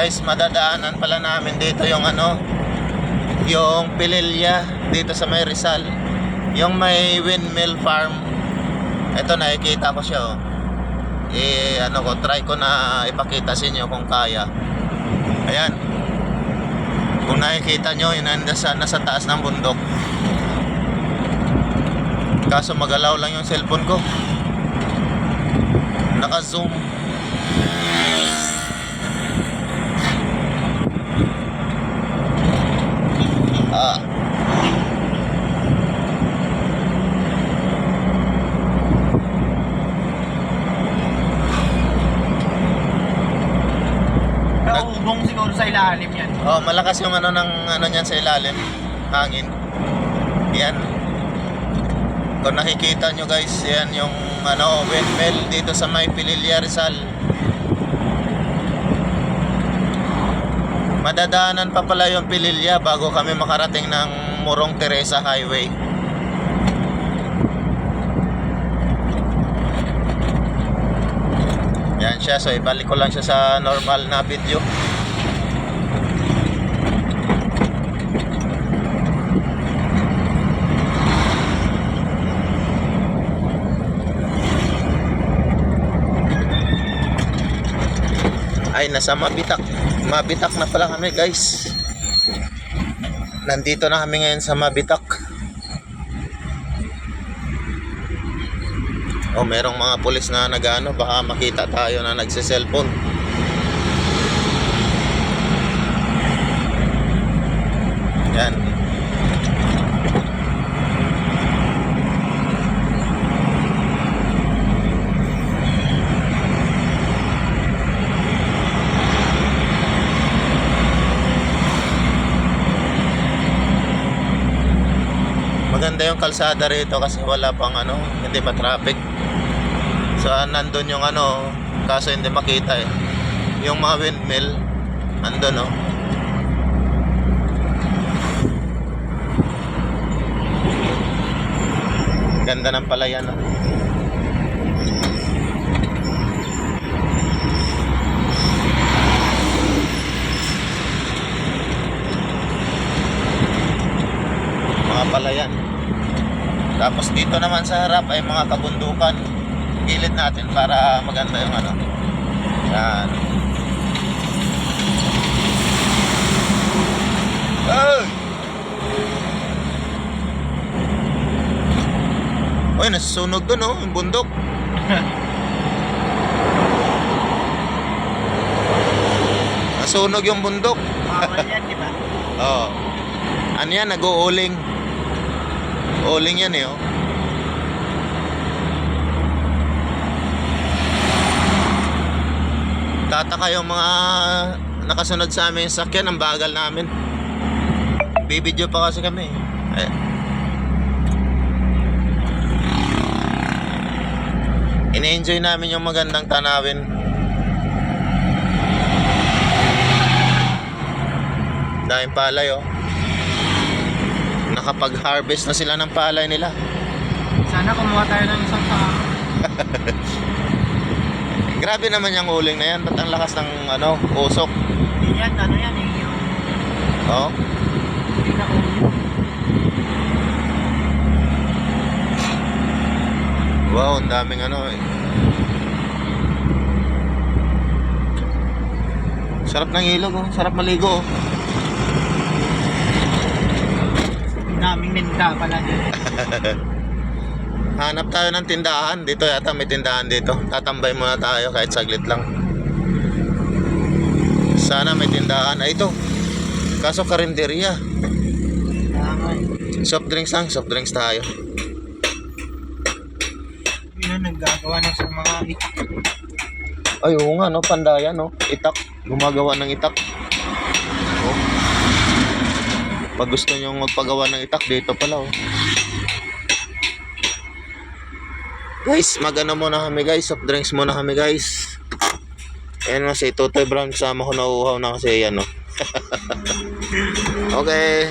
Guys, madadaanan pala namin dito yung ano, yung Pililya dito sa may Rizal, yung may windmill farm. Ito, nakikita ko siya, oh. Ano ko, try ko na ipakita sa inyo kung kaya. Ayan, kung nakikita nyo, yun nasa taas ng bundok. Kaso magalaw lang yung cellphone ko, naka-zoom. Nauubong siguro sa ilalim yan. Oh, malakas yung ano ng ano niyan sa ilalim, hangin. Yan. Kung nakikita nyo guys, yan yung ano, windmill dito sa may Pililya, Rizal. Madadaanan pa pala yung Pililya bago kami makarating ng Morong Teresa Highway. Yan siya, so ibalik ko lang siya sa normal na video. Ay, nasa Mabitak na pala kami guys. Nandito na kami ngayon sa Mabitak. O, merong mga pulis na nagano, baka makita tayo na nagse-cellphone. Yan. Maganda yung kalsada rito kasi wala pang ano, hindi pa traffic. So nandun yung ano, kaso hindi makita eh. Yung mga windmill, andun oh. Ganda ng palayan oh. Mga palayan. Tapos dito naman sa harap ay mga kabundukan. Gilid natin para maganda yung ano. Yan. Ay! Uy, nasusunog doon oh, yung bundok. Nasunog yung bundok. Bawal yan, di ba? Oo. Ano yan, nag-uuling. Uling yan eh oh. Tataka yung mga nakasunod sa amin yung sakyan, ang bagal namin. Bibidyo pa kasi kami. Ayan. Ine-enjoy namin yung magandang tanawin. Daming palay oh. Nakapag-harvest na sila ng palay nila. Sana kumuha tayo ng isang saka. Grabe naman yung uling na yan. Ba't ang lakas ng ano, usok? Yan, ano yan eh. Yung... Oo. Hindi na ulo. Wow, ang daming ano eh. Sarap ng ilog oh. Sarap maligo oh. Daming ninda pala dito. Hanap tayo ng tindahan. Dito yata may tindahan dito. Tatambay muna tayo kahit saglit lang. Sana may tindahan. Ay ito. Kaso karinderya. Soft drinks lang. Soft drinks tayo. Yun ang naggagawa ng sa mga itak. Ay oo nga no. Pandaya no. Itak. Gumagawa ng itak. Oh. Pag gusto nyo magpagawa ng itak, dito pala oh. Guys, magano muna kami guys. Soft drinks muna kami guys. Ayan na si Totoy Brown. Sama ko nauuhaw na kasi yan oh. Okay.